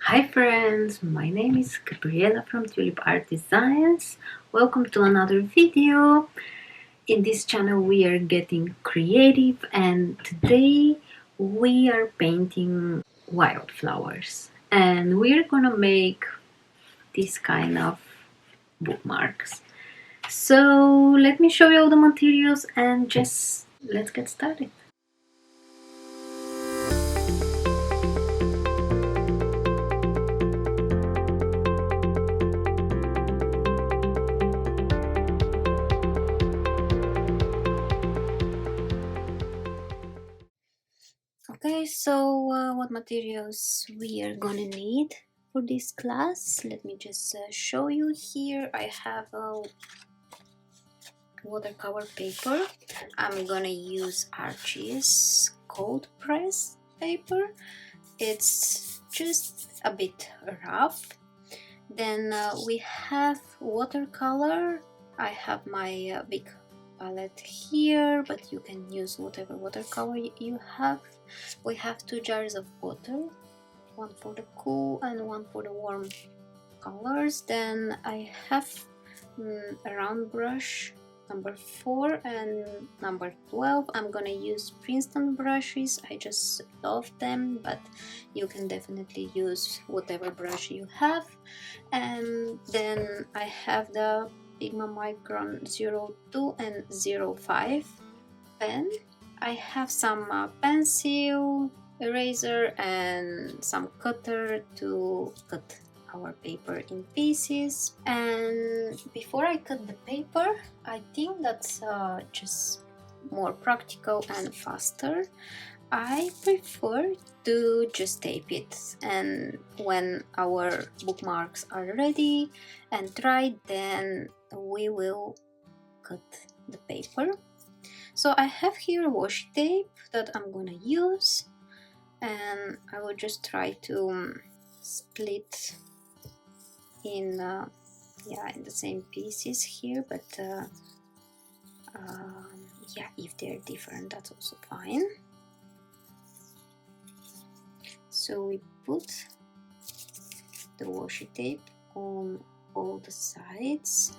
Hi friends, my name is Gabriela from Tulip Art Designs. Welcome to another video. In this channel we are getting creative and today we are painting wildflowers and we're gonna make this kind of bookmarks. So let me show you all the materials and just let's get started. Okay, so what materials we are gonna need for this class? Let me just show you here. I have a watercolor paper. I'm gonna use Archie's cold press paper. It's just a bit rough. Then we have watercolor. I have my big palette here, but you can use whatever watercolor you have. We have 2 jars of water, one for the cool and one for the warm colors. Then I have a round brush number 4 and number 12. I'm gonna use Princeton brushes. I just love them, but you can definitely use whatever brush you have. And then I have the Pigma Micron 02 and 05 pen. I have some pencil, eraser and some cutter to cut our paper in pieces. And before I cut the paper, I think that's just more practical and faster. I prefer to just tape it, and when our bookmarks are ready and dried, then we will cut the paper. So I have here washi tape that I'm gonna use, and I will just try to split in in the same pieces here, but yeah, if they're different, that's also fine. So we put the washi tape on all the sides.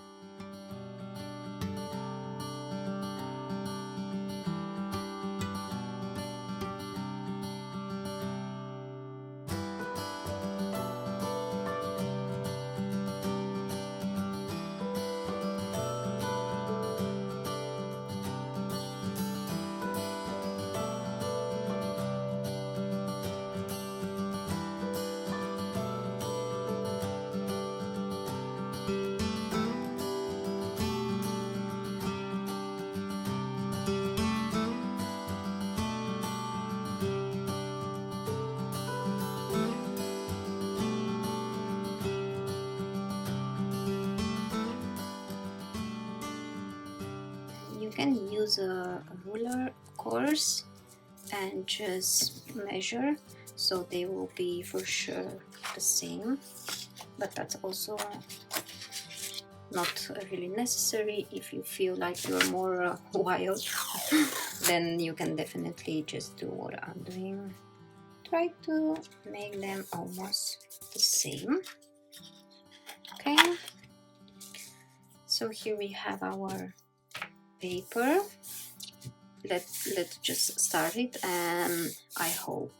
You can use a ruler, of course, and just measure, so they will be for sure the same, but that's also not really necessary. If you feel like you're more wild, then you can definitely just do what I'm doing. Try to make them almost the same. Okay, so here we have our paper. Let's just start it, and I hope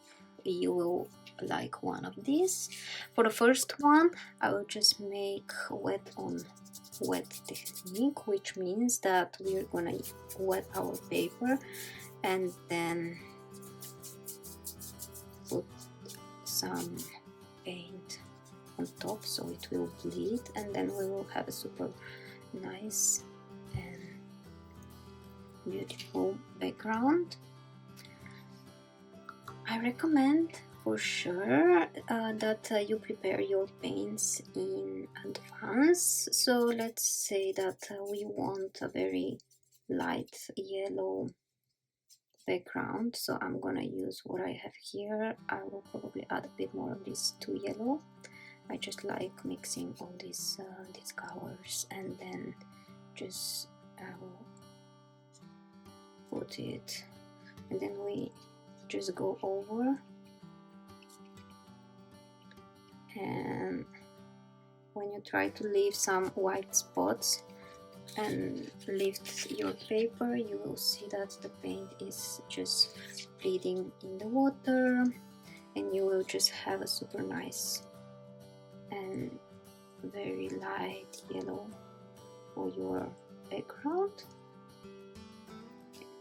you will like one of these. For the first one, I will just make wet on wet technique, which means that we're gonna wet our paper and then put some paint on top so it will bleed, and then we will have a super nice and beautiful background. I recommend for sure that you prepare your paints in advance. So let's say that we want a very light yellow background, so I'm gonna use what I have here. I will probably add a bit more of this to yellow. I just like mixing all these colors, and then just I will put it, and then we just go over when you try to leave some white spots and lift your paper, you will see that the paint is just bleeding in the water, and you will just have a super nice and very light yellow for your background.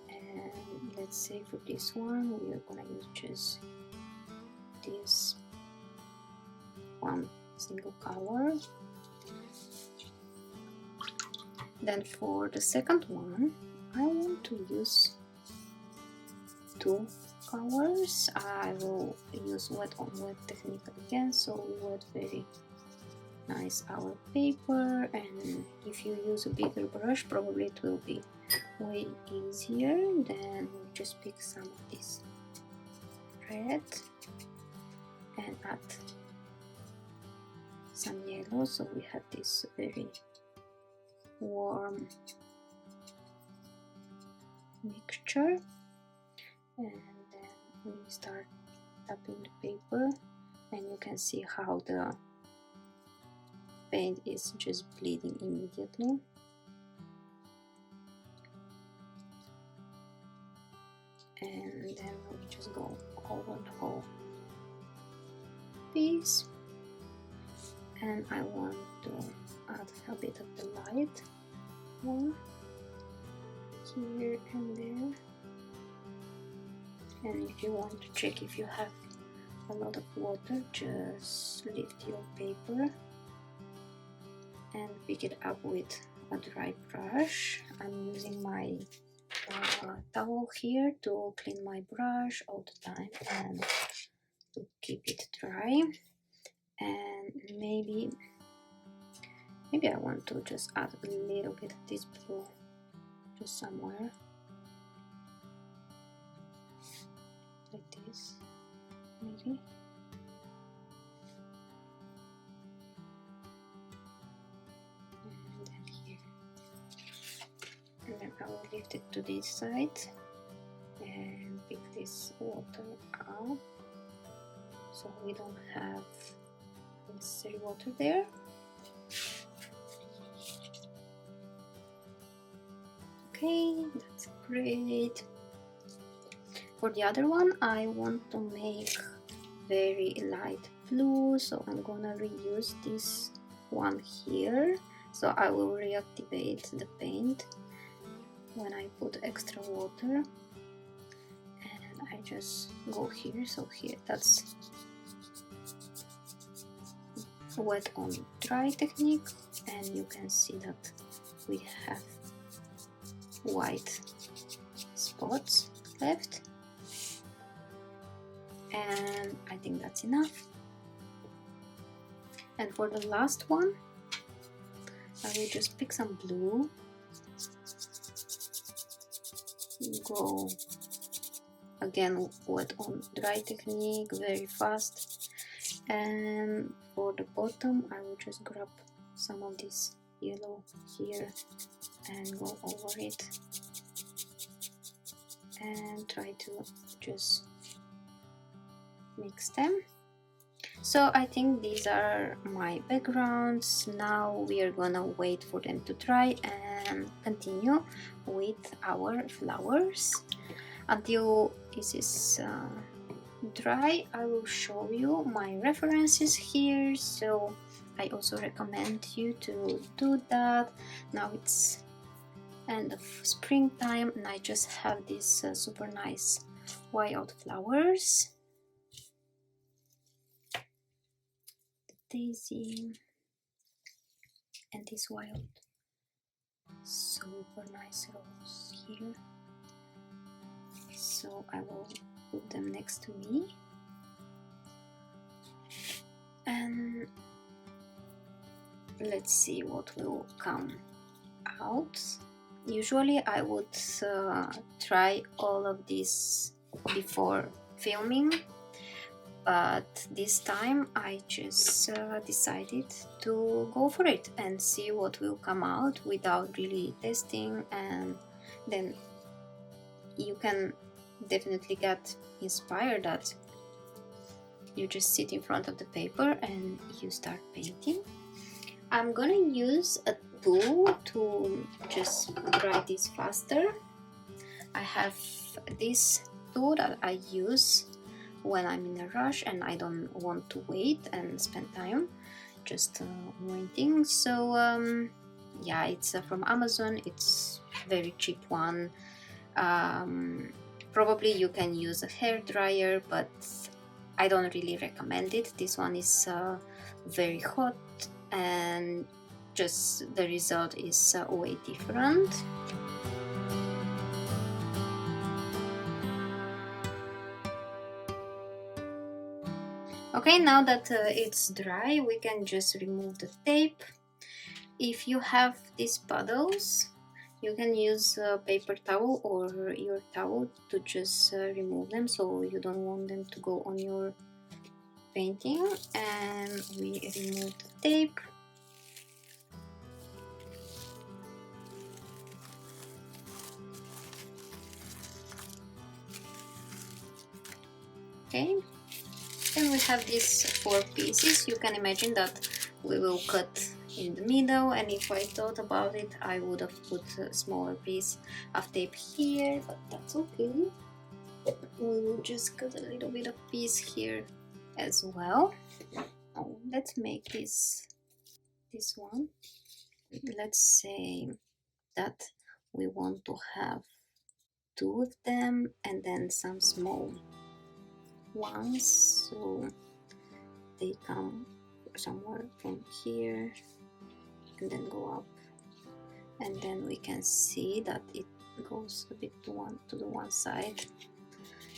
And let's say for this one we are gonna use just this one single color. Then for the second one I want to use two colors. I will use wet on wet technique again, so we wet very nice our paper, and if you use a bigger brush probably it will be way easier. Then we'll just pick some of this red and add some yellow, so we have this very warm mixture. And then we start tapping the paper, and you can see how the paint is just bleeding immediately. And then we just go over the whole piece, and I want to add a bit of the light one here and there. And if you want to check if you have a lot of water, just lift your paper and pick it up with a dry brush. I'm using my towel here to clean my brush all the time and to keep it dry. And maybe I want to just add a little bit of this blue just somewhere like this, maybe. And then here, and then I will lift it to this side and pick this water out so we don't have unnecessary water there. Okay, that's great. For the other one, I want to make very light blue, so I'm gonna reuse this one here. So I will reactivate the paint when I put extra water, and I just go here. So here, that's wet on dry technique, and you can see that we have white spots left, and I think that's enough. And for the last one, I will just pick some blue, go again wet on dry technique very fast, and for the bottom I will just grab some of this yellow here and go over it and try to just mix them. So I think these are my backgrounds. Now we are gonna wait for them to dry and continue with our flowers. Until this is dry, I will show you my references here, so I also recommend you to do that. Now it's end of springtime and I just have these super nice wild flowers, the daisy and this wild super nice rose here. So I will put them next to me, and let's see what will come out. Usually I would try all of this before filming, but this time I just decided to go for it and see what will come out without really testing, and then you can definitely get inspired that you just sit in front of the paper and you start painting. I'm gonna use a tool to just dry this faster. I have this tool that I use when I'm in a rush and I don't want to wait and spend time just waiting. So yeah, it's from Amazon. It's very cheap one. Probably you can use a hair dryer, but I don't really recommend it. This one is very hot and just the result is way different. Okay, now that it's dry, we can just remove the tape. If you have these puddles, you can use a paper towel or your towel to just remove them, so you don't want them to go on your painting. And we remove the tape. Okay, and we have these 4 pieces. You can imagine that we will cut in the middle, and if I thought about it, I would have put a smaller piece of tape here, but that's okay. We will just cut a little bit of piece here as well. Oh, let's make this one. Let's say that we want to have 2 of them and then some small ones, so they come somewhere from here and then go up, and then we can see that it goes a bit to the one side,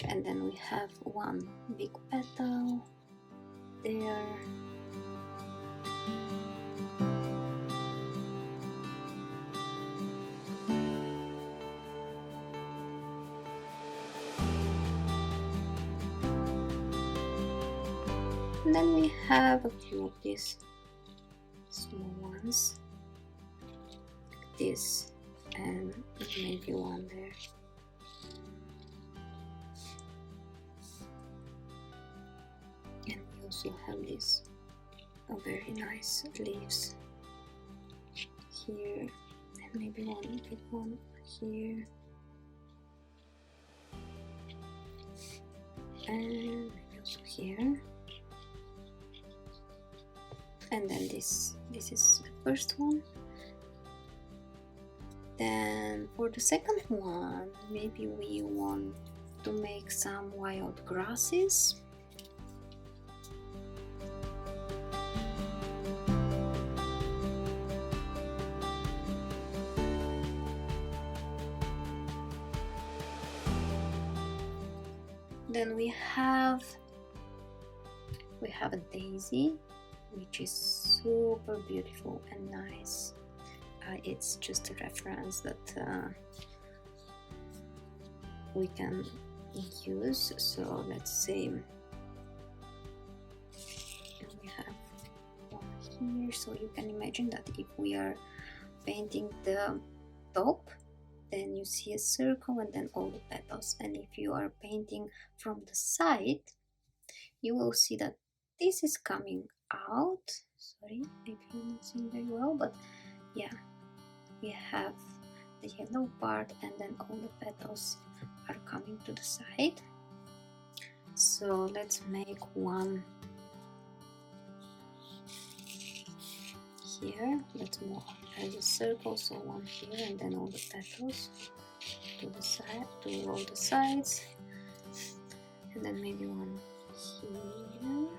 and then we have one big petal there. And then we have a few of these small ones, like this, and maybe one there. And we also have these very nice leaves here, and maybe one big one here, and maybe also here. And then this is the first one. Then for the second one, maybe we want to make some wild grasses. Then we have a daisy, which is super beautiful and nice. It's just a reference that we can use. So let's say we have one here, so you can imagine that if we are painting the top, then you see a circle and then all the petals, and if you are painting from the side, you will see that this is coming out. Sorry if you're not seeing very well, but yeah, we have the yellow part and then all the petals are coming to the side. So let's make one here. Let's move as a circle, so one here and then all the petals to the side, to all the sides, and then maybe one here, and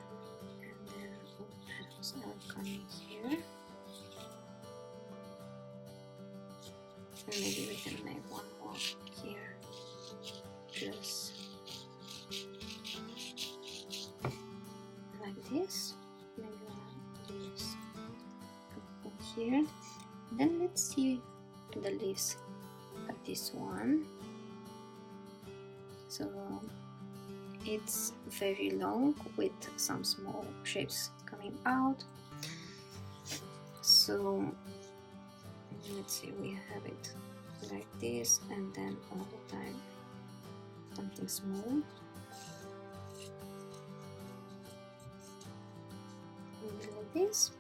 then all the petals are coming here. And maybe we can make one more here, just like this. Maybe one of these here. Then let's see the leaves of this one. So it's very long with some small shapes coming out. So let's see, we have it like this, and then all the time something small. Like this.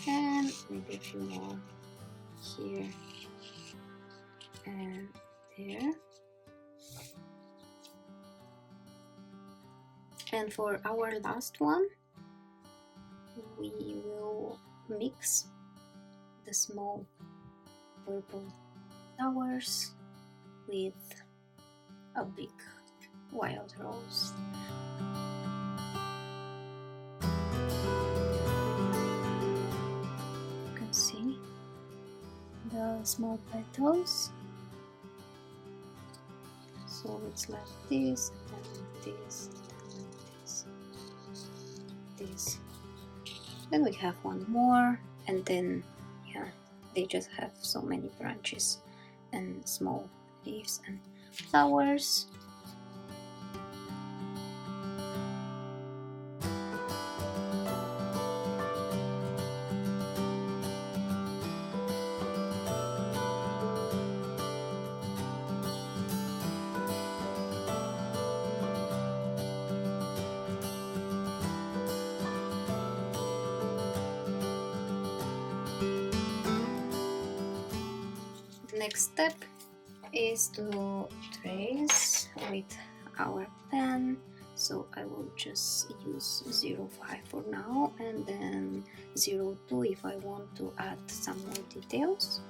and maybe a few more here and there. And for our last one, we will mix the small purple flowers with a big wild rose. You can see the small petals. So it's like this, and then this, and then this, this. Then we have one more, and then yeah, they just have so many branches and small leaves and flowers. The next step is to trace with our pen, so I will just use 0.5 for now, and then 0.2 if I want to add some more details.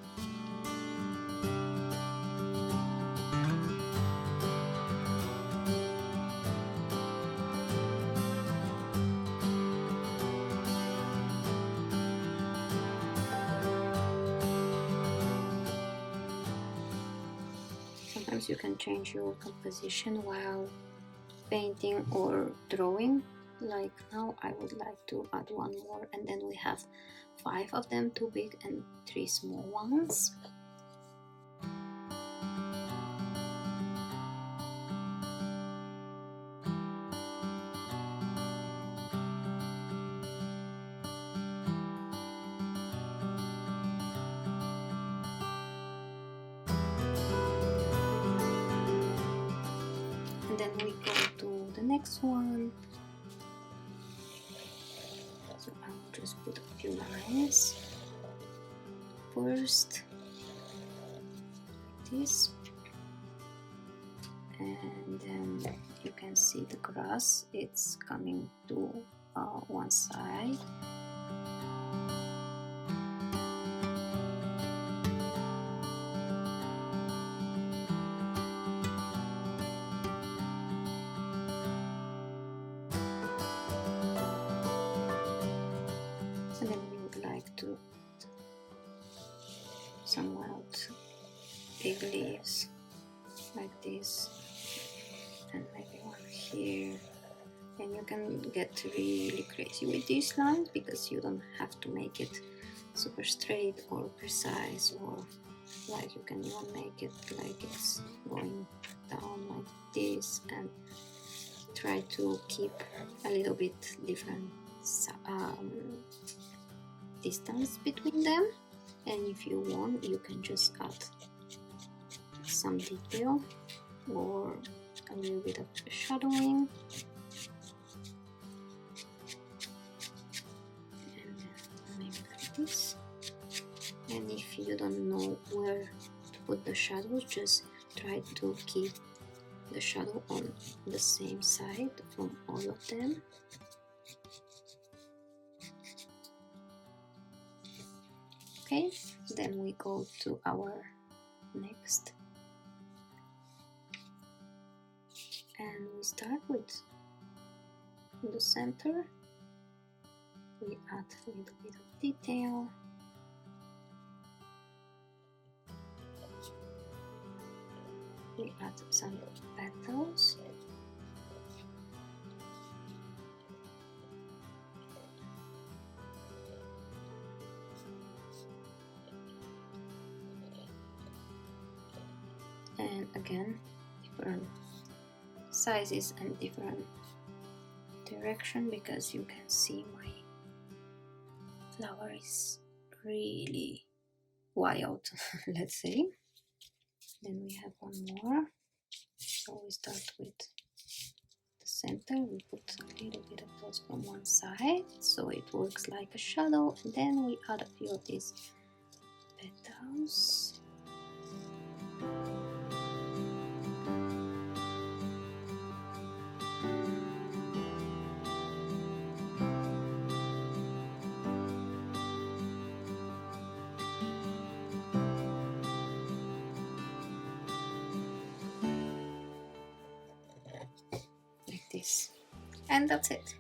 Sometimes you can change your composition while painting or drawing. Like now I would like to add one more, and then we have 5 of them, 2 big and 3 small ones. And then we go to the next one. So I will just put a few lines first, like this, and then you can see the grass, it's coming to one side. And then we would like to put some wild big leaves like this, and maybe one here. And you can get really crazy with these lines because you don't have to make it super straight or precise, or like you can even make it like it's going down like this, and try to keep a little bit different distance between them. And if you want, you can just add some detail or a little bit of shadowing. And maybe like this. And if you don't know where to put the shadows, just try to keep the shadow on the same side from all of them. Okay, then we go to our next, and we start with the center. We add a little bit of detail. We add some petals. And again, different sizes and different direction, because you can see my flower is really wild, let's say. Then we have one more, so we start with the center, we put a little bit of those from one side so it works like a shadow, and then we add a few of these petals. And that's it.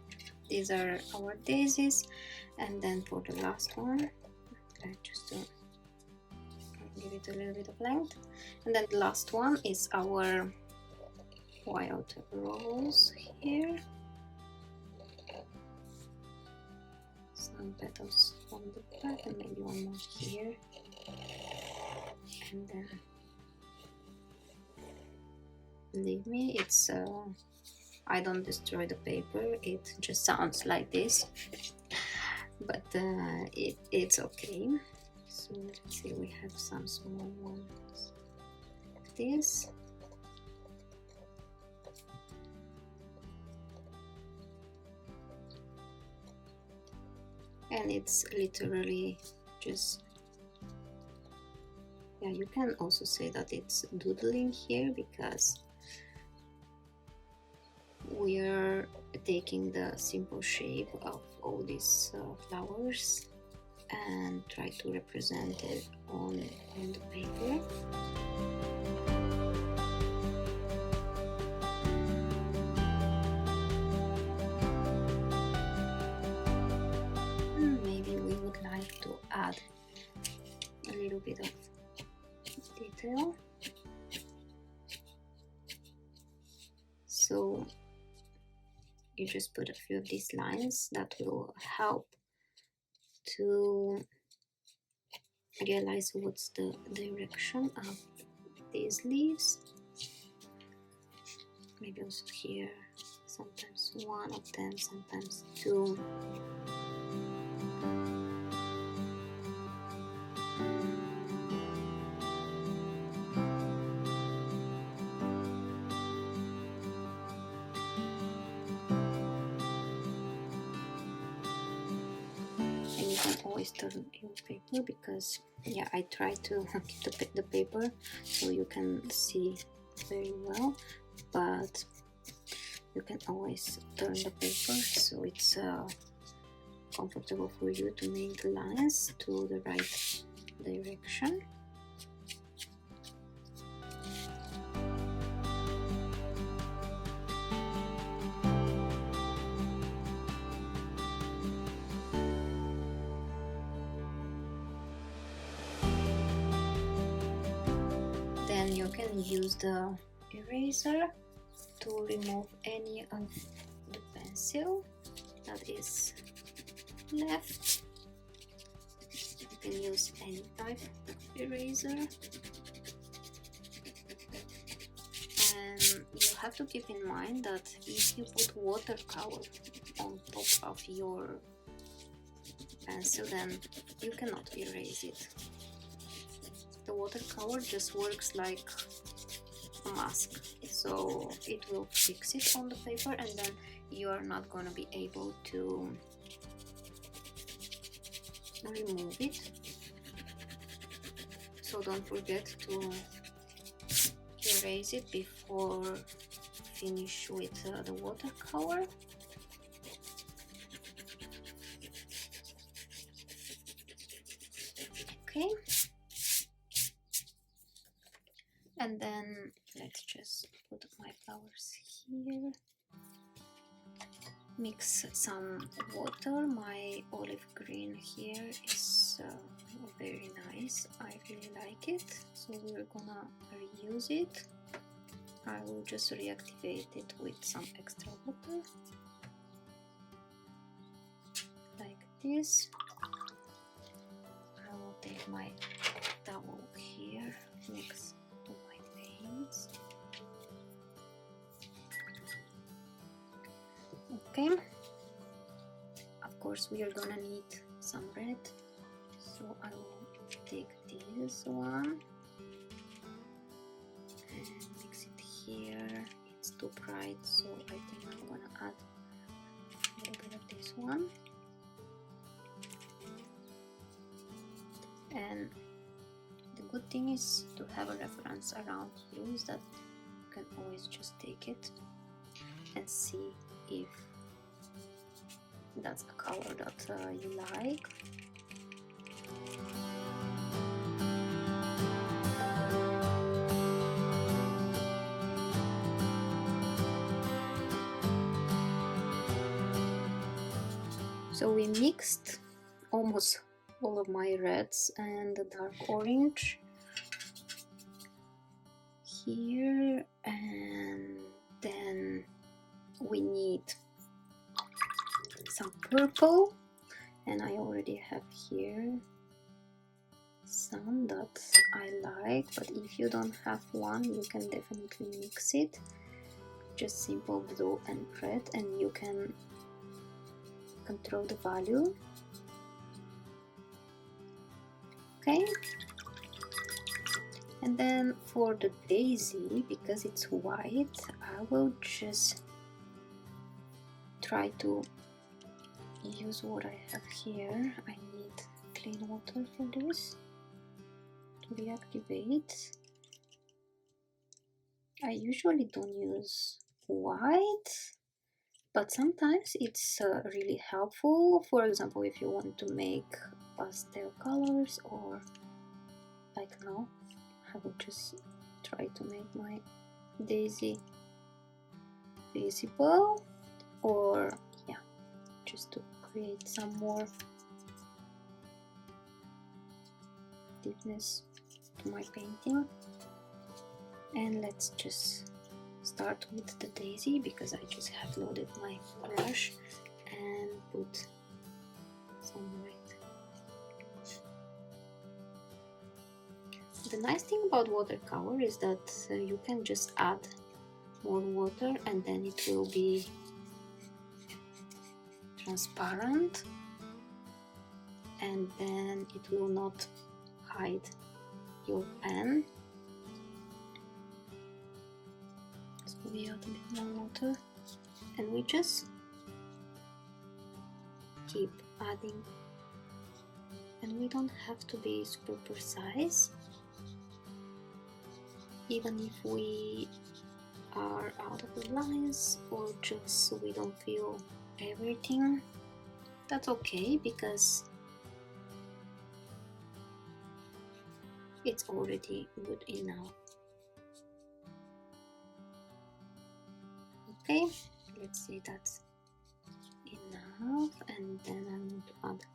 These are our daisies. And then for the last one, just to give it a little bit of length, and then the last one is our wild rose here. Some petals from the back and maybe one more here, and then believe me, it's I don't destroy the paper, it just sounds like this, but it's okay. So let's see, we have some small ones like this. And it's literally just, yeah, you can also say that it's doodling here, because we are taking the simple shape of all these flowers and try to represent it on the paper. Maybe we would like to add a little bit of detail. So you just put a few of these lines that will help to realize what's the direction of these leaves. Maybe also here, sometimes one of them, sometimes two. Always turn your paper, because yeah, I try to keep the paper so you can see very well, but you can always turn the paper so it's comfortable for you to make the lines to the right direction. Then you can use the eraser to remove any of the pencil that is left. You can use any type of eraser, and you have to keep in mind that if you put watercolor on top of your pencil, then you cannot erase it. The watercolor just works like a mask, so it will fix it on the paper, and then you are not going to be able to remove it. So don't forget to erase it before finish with the watercolor. Okay. And then let's just put my flowers here. Mix some water. My olive green here is very nice. I really like it. So we're gonna reuse it. I will just reactivate it with some extra water. Like this. I will take my towel here next to my nails. Okay, of course we are gonna need some red, so I will take this one and mix it here. It's too bright, so I think I'm gonna add a little bit of this one. And the good thing is to have a reference around you, is that you can always just take it and see if that's the color that you like. So we mixed almost all of my reds and the dark orange here, and then we need some purple, and I already have here some that I like, but if you don't have one, you can definitely mix it. Just simple blue and red, and you can control the value. Okay, and then for the daisy, because it's white, I will just try to use what I have here. I need clean water for this to reactivate. I usually don't use white, but sometimes it's really helpful. For example, if you want to make pastel colors, or like now, I will just try to make my daisy visible, or yeah, just to create some more deepness to my painting. And let's just start with the daisy, because I just have loaded my brush and put some white. The nice thing about watercolor is that you can just add more water and then it will be transparent, and then it will not hide your pen. So we add a bit more water and we just keep adding, and we don't have to be super precise. Even if we are out of the lines, or just we don't feel everything, that's okay, because it's already good enough. Okay, let's say that's enough, and then I want to add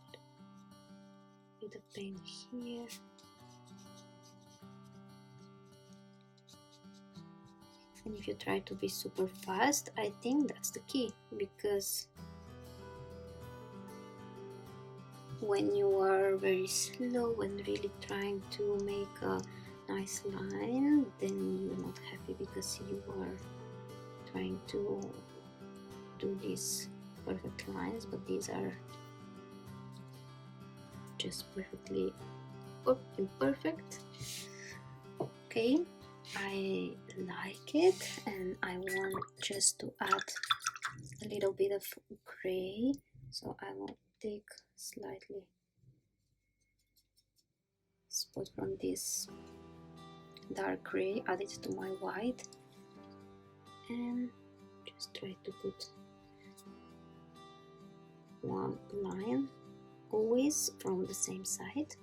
a bit of paint here. And if you try to be super fast, I think that's the key, because when you are very slow and really trying to make a nice line, then you're not happy, because you are trying to do these perfect lines, but these are just perfectly imperfect. Okay, I like it, and I want just to add a little bit of gray, so I will take slightly spot from this dark gray, add it to my white, and just try to put one line always from the same side.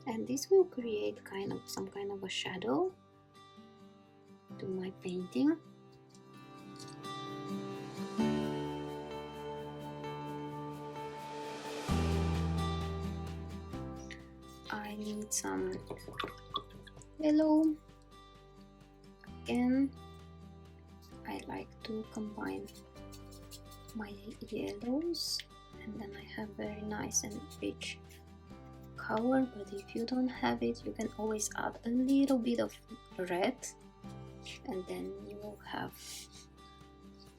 And this will create some kind of a shadow to my painting. I need some yellow. Again, I like to combine my yellows, and then I have very nice and rich color. But if you don't have it, you can always add a little bit of red, and then you will have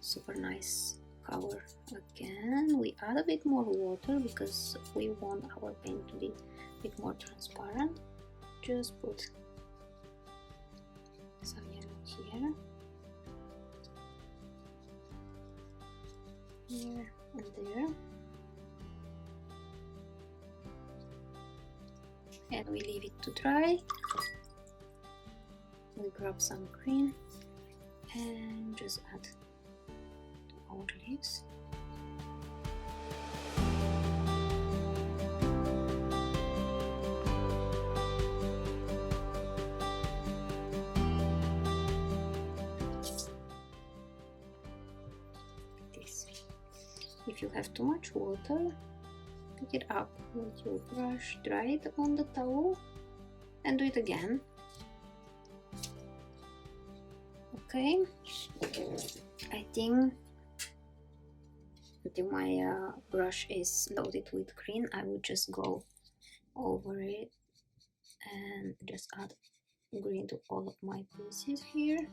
super nice color. Again, we add a bit more water because we want our paint to be a bit more transparent. Just put here, here and there, and we leave it to dry. We grab some green and just add to our leaves. If you have too much water, pick it up with your brush, dry it on the towel, and do it again. Okay, I think until my brush is loaded with green, I would just go over it and just add green to all of my pieces here.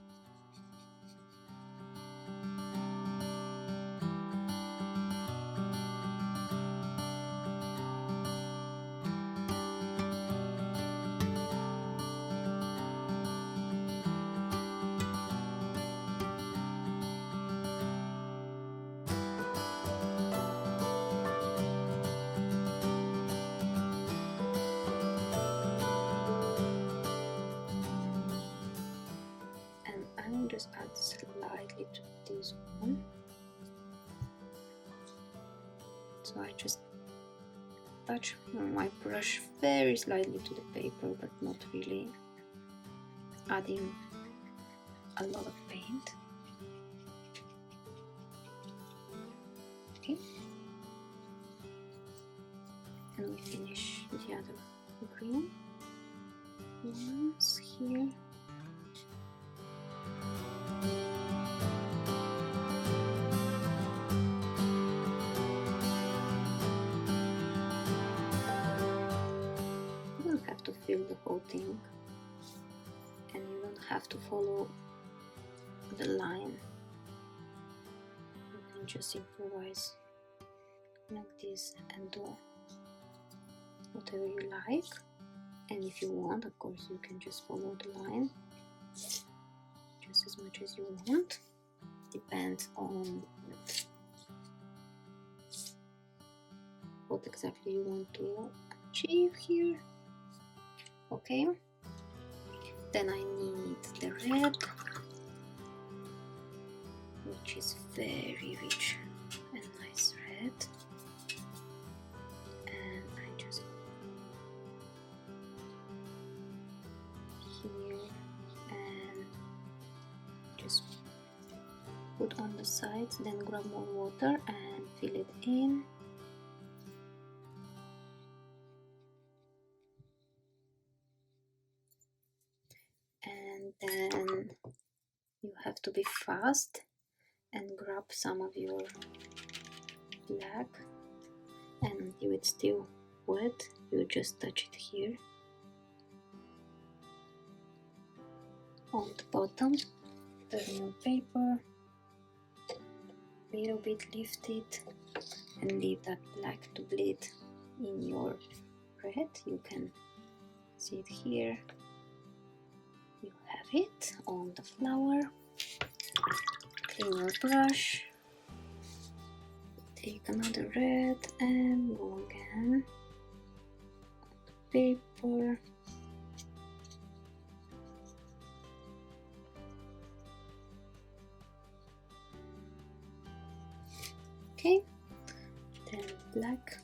Just add slightly to this one. So I just touch my brush very slightly to the paper, but not really adding a lot of paint. Okay, and we finish the other green ones here. To fill the whole thing, and you don't have to follow the line. You can just improvise like this and do whatever you like. And if you want, of course, you can just follow the line just as much as you want. Depends on what exactly you want to achieve here. Okay, then I need the red, which is very rich and nice red, and I just here and just put on the sides, then grab more water and fill it in. And then you have to be fast and grab some of your black, and until it's still wet, you just touch it here on the bottom, turn your paper, little bit lift it, and leave that black to bleed in your red. You can see it here. You have it on the flower. Clean your brush, take another red and go again on the paper. Okay, then black.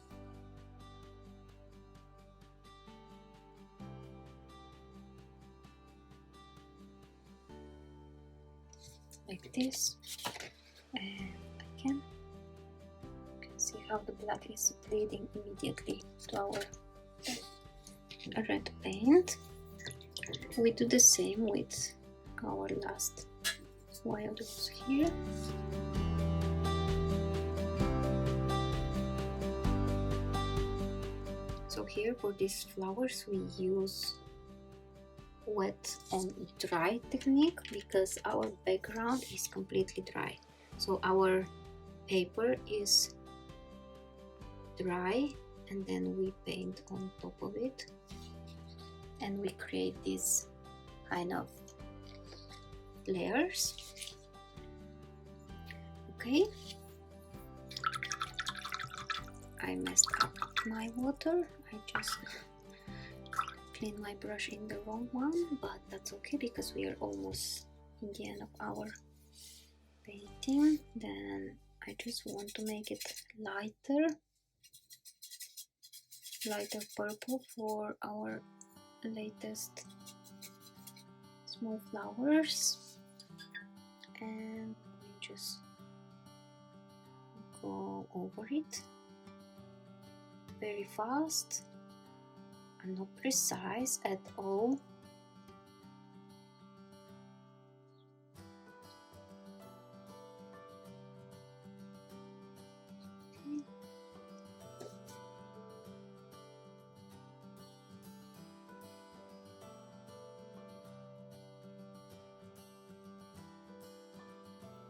Like this, and again, you can see how the black is bleeding immediately to our red paint. We do the same with our last wild rose here. So here for these flowers we use wet on dry technique because our background is completely dry. So our paper is dry and then we paint on top of it and we create this kind of layers. Okay, I messed up my water. I just cleaned my brush in the wrong one, but that's okay because we are almost in the end of our painting. Then I just want to make it lighter purple for our latest small flowers, and we just go over it very fast and not precise at all.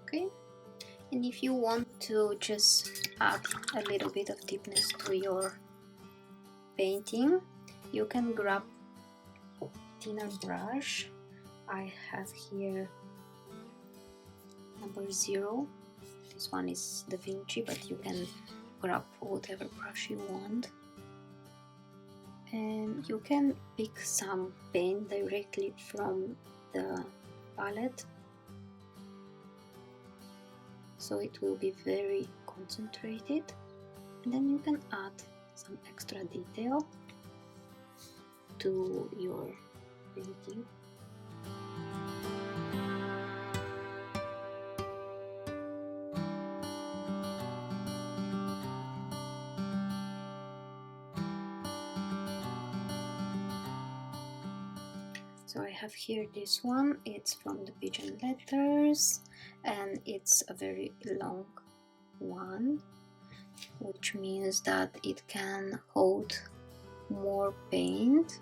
Okay, and if you want to just add a little bit of deepness to your painting, you can grab a thinner brush. I have here number 0. This one is Da Vinci, but you can grab whatever brush you want, and you can pick some paint directly from the palette, so it will be very concentrated, and then you can add some extra detail to your painting. So I have here this one. It's from the Pigeon Letters, and it's a very long one, which means that it can hold more paint.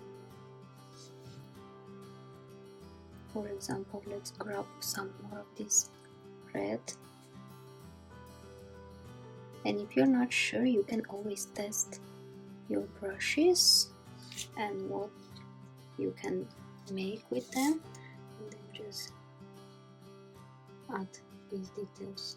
For example, let's grab some more of this red, and if you're not sure, you can always test your brushes and what you can make with them, and then just add these details.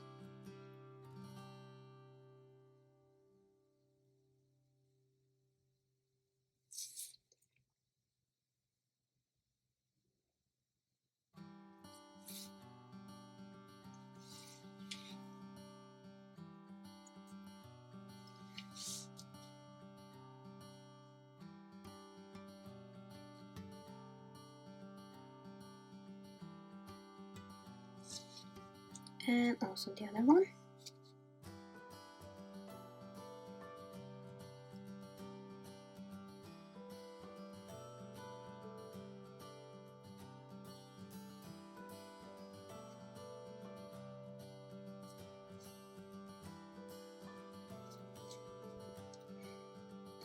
And also the other one.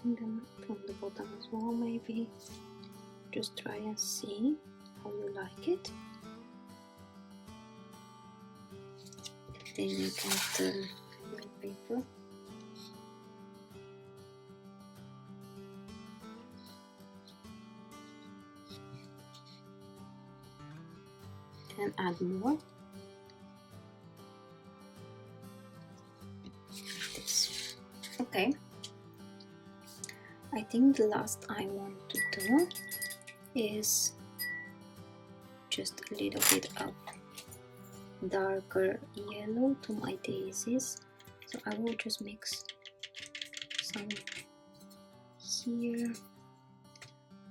And then from the bottom as well, maybe just try and see how you like it. Then you can turn your paper and add more. This. Okay, I think the last I want to do is just a little bit of darker yellow to my daisies, so I will just mix some here,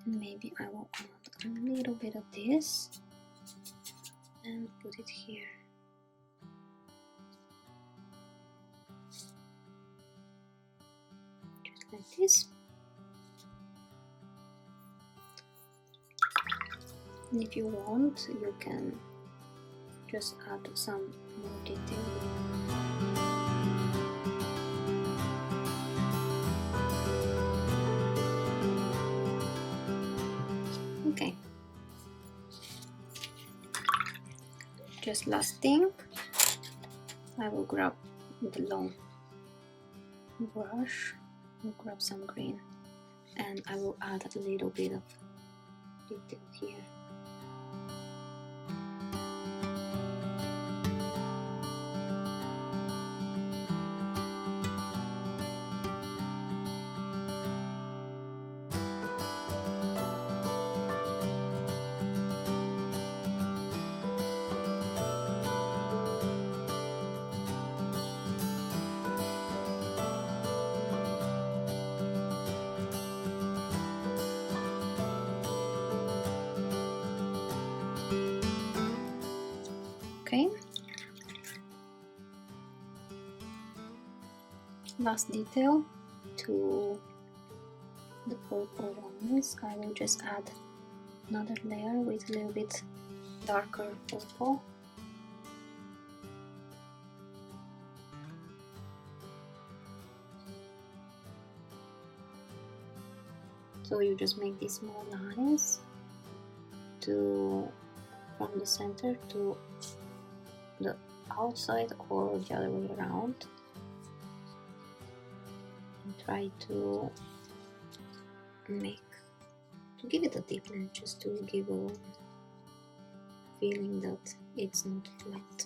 and maybe I will add a little bit of this and put it here. Just like this. And if you want, you can just add some more detail. Okay. Just last thing, I will grab the long brush, I'll grab some green, and I will add a little bit of detail here. last detail to the purple ones, I will just add another layer with a little bit darker purple. So you just make these small lines from the center to the outside or the other way around, and try to give it a deepness, just to give a feeling that it's not flat.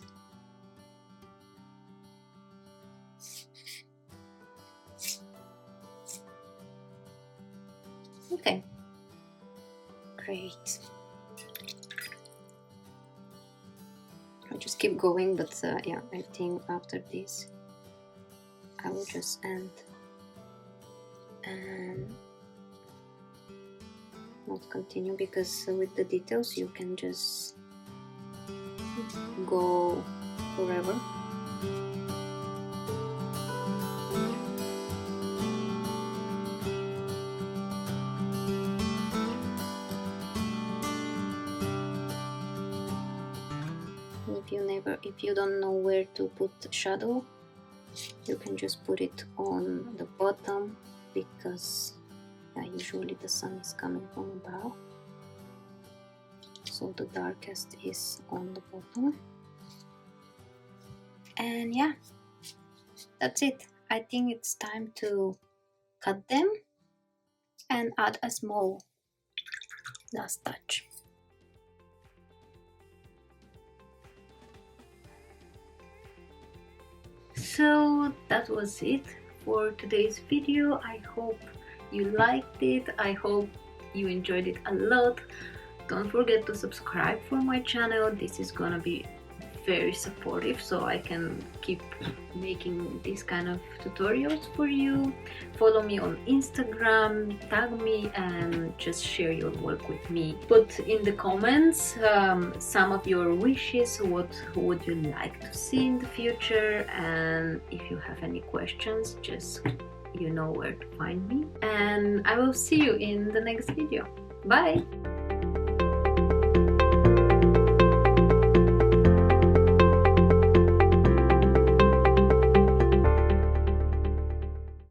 Okay, great. I'll just keep going, but yeah, I think after this I will just end and not continue, because with the details you can just go forever. If you don't know where to put the shadow, you can just put it on the bottom, because usually the sun is coming from above, so the darkest is on the bottom. And yeah, that's it. I think it's time to cut them and add a small last touch. So that was it for today's video. I hope you liked it. I hope you enjoyed it a lot. Don't forget to subscribe for my channel. This is gonna be very supportive, so I can keep making these kind of tutorials for you. Follow me on Instagram, tag me, and just share your work with me. Put in the comments some of your wishes, what would you like to see in the future, and if you have any questions, just you know where to find me. And I will see you in the next video. Bye!